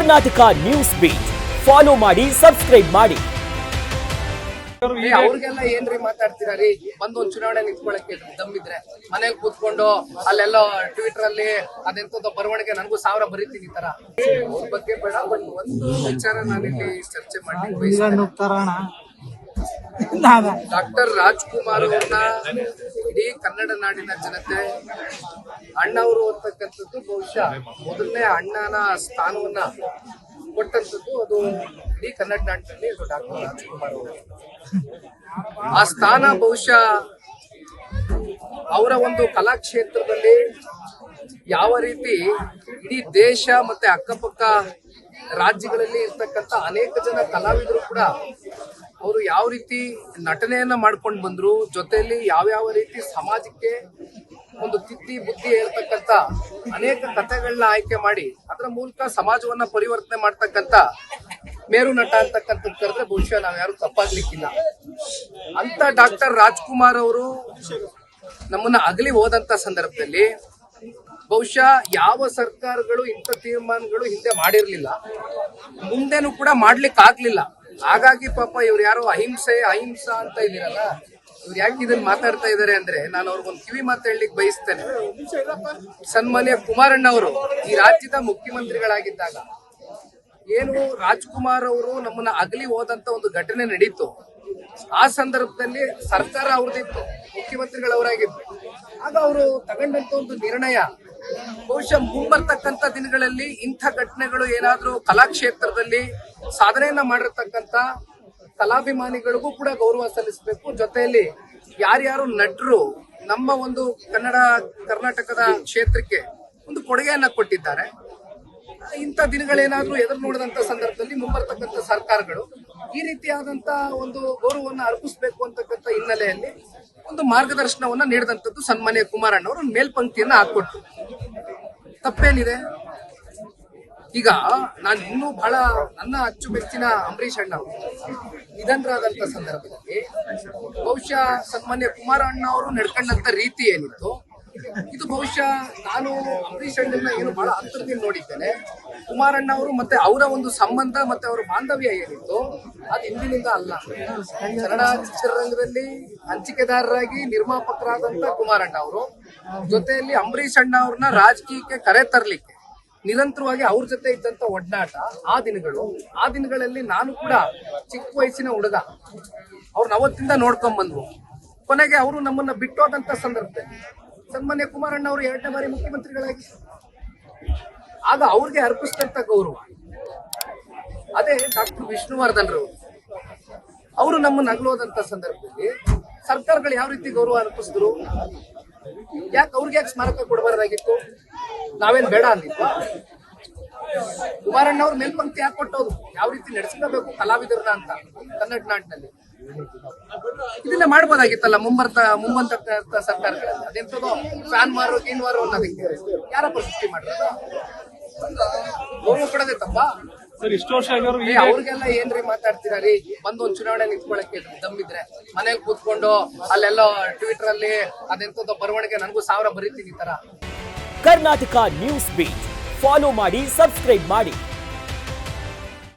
Karnataka news beet follow ಮಾಡಿ, subscribe ಮಾಡಿ. ಅವ್ರಿಗೆಲ್ಲ ಏನ್ರಿ ಮಾತಾಡ್ತೀರಾ ರೀ? ಒಂದೊಂದ್ ಚುನಾವಣೆ ನಿಂತ್ಕೊಳಕ್ಕೆ ದಮ್ಮಿದ್ರೆ ಮನೇಲಿ ಕೂತ್ಕೊಂಡು ಅಲ್ಲೆಲ್ಲೋ ಟ್ವಿಟರ್ ಅಲ್ಲಿ ಅದೆಂತದೋ ಬರವಣಿಗೆ ನನಗೂ 1000 ಬರೀತೀನಿ ಈ ತರ. ಅವ್ರ ಬಗ್ಗೆ ಬೇಡ, ಬಟ್ ಒಂದು ವಿಚಾರ ನಾನಿಲ್ಲಿ ಚರ್ಚೆ ಮಾಡಿ, ಡಾಕ್ಟರ್ ರಾಜ್ಕುಮಾರ್ ಅವ್ರನ್ನ ಇಡೀ ಕನ್ನಡ ನಾಡಿನ ಜನತೆ ಅಣ್ಣವರು ಅಂತಕ್ಕಂಥದ್ದು ಬಹುಶಃ ಮೊದಲನೇ ಅಣ್ಣನ ಸ್ಥಾನವನ್ನ ಕೊಟ್ಟಂಥದ್ದು ಅದು ಇಡೀ ಕನ್ನಡ ನಾಡಿನಲ್ಲಿ ಅದು ಡಾಕ್ಟರ್ ರಾಜ್ಕುಮಾರ್ ಅವರು. ಆ ಸ್ಥಾನ ಬಹುಶಃ ಅವರ ಒಂದು ಕಲಾಕ್ಷೇತ್ರದಲ್ಲಿ ಯಾವ ರೀತಿ ಇಡೀ ದೇಶ ಮತ್ತೆ ಅಕ್ಕಪಕ್ಕ ರಾಜ್ಯಗಳಲ್ಲಿ ಇರ್ತಕ್ಕಂಥ ಅನೇಕ ಜನ ಕಲಾವಿದರು ಕೂಡ ಅವರು ಯಾವ ರೀತಿ ನಟನೆಯನ್ನ ಮಾಡ್ಕೊಂಡು ಬಂದ್ರು, ಜೊತೆಯಲ್ಲಿ ಯಾವ ರೀತಿ ಸಮಾಜಕ್ಕೆ ಒಂದು ತಿದ್ದಿ ಬುದ್ಧಿ ಹೇಳ್ತಕ್ಕಂಥ ಅನೇಕ ಕಥೆಗಳನ್ನ ಆಯ್ಕೆ ಮಾಡಿ ಅದರ ಮೂಲಕ ಸಮಾಜವನ್ನ ಪರಿವರ್ತನೆ ಮಾಡ್ತಕ್ಕಂಥ ಮೇರು ನಟ ಅಂತಕ್ಕಂಥದ್ದು ಕರೆದ್ರೆ ಬಹುಶಃ ನಾವ್ ಯಾರು ತಪ್ಪಾಗ್ಲಿಕ್ಕಿಲ್ಲ. ಅಂತ ಡಾಕ್ಟರ್ ರಾಜ್ಕುಮಾರ್ ಅವರು ನಮ್ಮನ್ನ ಅಗಲಿ ಹೋದಂತ ಸಂದರ್ಭದಲ್ಲಿ ಬಹುಶಃ ಯಾವ ಸರ್ಕಾರಗಳು ಇಂಥ ತೀರ್ಮಾನಗಳು ಹಿಂದೆ ಮಾಡಿರ್ಲಿಲ್ಲ, ಮುಂದೆನೂ ಕೂಡ ಮಾಡ್ಲಿಕ್ಕೆ ಆಗ್ಲಿಲ್ಲ. ಹಾಗಾಗಿ ಪಾಪ ಇವ್ರು ಯಾರೋ ಅಹಿಂಸಾ ಅಂತ ಇದೀರಲ್ಲ, ಇವ್ರು ಯಾಕೆ ಇದನ್ನ ಮಾತಾಡ್ತಾ ಇದಾರೆ ಅಂದ್ರೆ ನಾನು ಅವ್ರಿಗೊಂದು ಕಿವಿ ಮಾತು ಹೇಳಲಿಕ್ಕೆ ಬಯಸ್ತೇನೆ. ಸನ್ಮಾನ್ಯ ಕುಮಾರಣ್ಣ ಅವರು ಈ ರಾಜ್ಯದ ಮುಖ್ಯಮಂತ್ರಿಗಳಾಗಿದ್ದಾಗ ಏನು ರಾಜ್ಕುಮಾರ್ ಅವರು ನಮ್ಮನ್ನ ಅಗಲಿ ಹೋದಂತ ಒಂದು ಘಟನೆ ನಡೀತು, ಆ ಸಂದರ್ಭದಲ್ಲಿ ಸರ್ಕಾರ ಅವ್ರದಿತ್ತು, ಮುಖ್ಯಮಂತ್ರಿಗಳವರಾಗಿತ್ತು. ಆಗ ಅವರು ತಗೊಂಡಂತ ಒಂದು ನಿರ್ಣಯ ಬಹುಶಃ ಮುಂಬರ್ತಕ್ಕಂಥ ದಿನಗಳಲ್ಲಿ ಇಂಥ ಘಟನೆಗಳು ಏನಾದ್ರೂ ಕಲಾಕ್ಷೇತ್ರದಲ್ಲಿ ಸಾಧನೆಯನ್ನ ಮಾಡಿರ್ತಕ್ಕಂಥ ಕಲಾಭಿಮಾನಿಗಳಿಗೂ ಕೂಡ ಗೌರವ ಸಲ್ಲಿಸಬೇಕು. ಜೊತೆಯಲ್ಲಿ ಯಾರ್ಯಾರು ನಟರು ನಮ್ಮ ಒಂದು ಕರ್ನಾಟಕದ ಕ್ಷೇತ್ರಕ್ಕೆ ಒಂದು ಕೊಡುಗೆಯನ್ನ ಕೊಟ್ಟಿದ್ದಾರೆ, ಇಂಥ ದಿನಗಳೇನಾದ್ರೂ ಎದುರು ನೋಡಿದಂತ ಸಂದರ್ಭದಲ್ಲಿ ಮುಂಬರ್ತಕ್ಕಂಥ ಸರ್ಕಾರಗಳು ಈ ರೀತಿಯಾದಂತ ಒಂದು ಗೌರವವನ್ನು ಅರ್ಪಿಸಬೇಕು ಅಂತಕ್ಕಂಥ ಹಿನ್ನೆಲೆಯಲ್ಲಿ ಒಂದು ಮಾರ್ಗದರ್ಶನವನ್ನ ನೀಡಿದಂಥದ್ದು ಸನ್ಮಾನ್ಯ ಕುಮಾರಣ್ಣ ಅವರು ಮೇಲ್ಪಂಕ್ತಿಯನ್ನ ಹಾಕೊಟ್ರು. ತಪ್ಪೇನಿದೆ? ಈಗ ನಾನು ಇನ್ನೂ ಬಹಳ ನನ್ನ ಅಚ್ಚುಮೆಚ್ಚಿನ ಅಂಬರೀಷ್ ಅಣ್ಣ ಅವರು ನಿಧನರಾದಂತ ಸಂದರ್ಭದಲ್ಲಿ ಬಹುಶಃ ಸನ್ಮಾನ್ಯ ಕುಮಾರಣ್ಣ ಅವರು ನಡ್ಕೊಂಡಂತ ರೀತಿ ಏನಿತ್ತು, ಇದು ಬಹುಶಃ ನಾನು ಅಂಬರೀಷ್ ಅಣ್ಣನ ಏನು ಬಹಳ ಹತ್ತಿರದಿಂದ ನೋಡಿದ್ದೇನೆ. ಕುಮಾರಣ್ಣ ಅವರು ಮತ್ತೆ ಅವರ ಒಂದು ಸಂಬಂಧ ಮತ್ತೆ ಅವರ ಬಾಂಧವ್ಯ ಏನಿತ್ತು ಅದು ಇಂದಿನಿಂದ ಅಲ್ಲ. ಕನ್ನಡ ಚಿತ್ರರಂಗದಲ್ಲಿ ಹಂಚಿಕೆದಾರರಾಗಿ ನಿರ್ಮಾಪಕರಾದಂತ ಕುಮಾರಣ್ಣ ಅವರು ಜೊತೆಯಲ್ಲಿ ಅಂಬರೀಷ್ ಅಣ್ಣ ಅವ್ರನ್ನ ರಾಜಕೀಯಕ್ಕೆ ಕರೆ ತರಲಿಕ್ಕೆ ನಿರಂತರವಾಗಿ ಅವ್ರ ಜೊತೆ ಇದ್ದಂತ ಒಡನಾಟ ಆ ದಿನಗಳಲ್ಲಿ ನಾನು ಕೂಡ ಚಿಕ್ಕ ವಯಸ್ಸಿನ ಹುಡುಗ, ಅವ್ರನ್ನ ಅವತ್ತಿಂದ ನೋಡ್ಕೊಂಡ್ ಬಂದ್ರು. ಕೊನೆಗೆ ಅವರು ನಮ್ಮನ್ನ ಬಿಟ್ಟೋದಂತ ಸಂದರ್ಭದಲ್ಲಿ ಸನ್ಮಾನ್ಯ ಕುಮಾರಣ್ಣ ಅವರು 2ನೇ ಬಾರಿ ಮುಖ್ಯಮಂತ್ರಿಗಳಾಗಿ ಆಗ ಅವ್ರಿಗೆ ಅರ್ಪಿಸಿದಂತ ಗೌರವ ಅದೇ ಡಾಕ್ಟರ್ ವಿಷ್ಣುವರ್ಧನ್ ರವರು. ಅವರು ನಮ್ಮನ್ನ ಅಗಲೋದಂತ ಸಂದರ್ಭದಲ್ಲಿ ಸರ್ಕಾರಗಳು ಯಾವ ರೀತಿ ಗೌರವ ಅರ್ಪಿಸಿದ್ರು? ಯಾಕೆ ಅವ್ರಿಗೆ ಯಾಕೆ ಸ್ಮಾರಕ ಕೊಡಬಾರ್ದಾಗಿತ್ತು? ನಾವೇನ್ ಬೇಡ ಅಂದಿದ್ವಾ? ಕುಮಾರಣ್ಣ ಅವ್ರ ಮೇಲ್ಪಂಕ್ತಿ ಯಾಕೆ ಕೊಟ್ಟೋದು, ಯಾವ ರೀತಿ ನಡೆಸ್ಕೋಬೇಕು ಕಲಾವಿದರನ್ನ ಅಂತ ಕನ್ನಡ ನಾಡಿನಲ್ಲಿ ಇದನ್ನ ಮಾಡ್ಬೋದಾಗಿತ್ತಲ್ಲ ಮುಂಬಂತ ಸರ್ಕಾರಗಳಲ್ಲಿ. ಅದೆಂತದೋ ಫ್ಯಾನ್ ಮಾರೋ ಗೀನ್ ಮಾರೋ ಅನ್ನೋದಕ್ಕೆ ಯಾರ ಪ್ರಶಸ್ತಿ ಮಾಡಿರೋದು? ಗೌರವ ಕೊಡೋದೇ ತಪ್ಪ? ಅವ್ರಿಗೆಲ್ಲ ಏನ್ರಿ ಮಾತಾಡ್ತೀರಾ ರೀ? ಒಂದೊಂದ್ ಚುನಾವಣೆ ನಿಂತ್ಕೊಳಕ್ಕೆ ದಮ್ಮಿದ್ರೆ ಮನೇಲಿ ಕೂತ್ಕೊಂಡು ಅಲ್ಲೆಲ್ಲೋ ಟ್ವಿಟರ್ ಅಲ್ಲಿ ಅದೆಂತದೋ ಬರವಣಿಗೆ ನನಗೂ 1000 ಬರೀತೀನಿ ಈ ತರ. ಕರ್ನಾಟಕ ನ್ಯೂಸ್ ಬೀಟ್ ಫಾಲೋ ಮಾಡಿ, ಸಬ್ಸ್ಕ್ರೈಬ್ ಮಾಡಿ.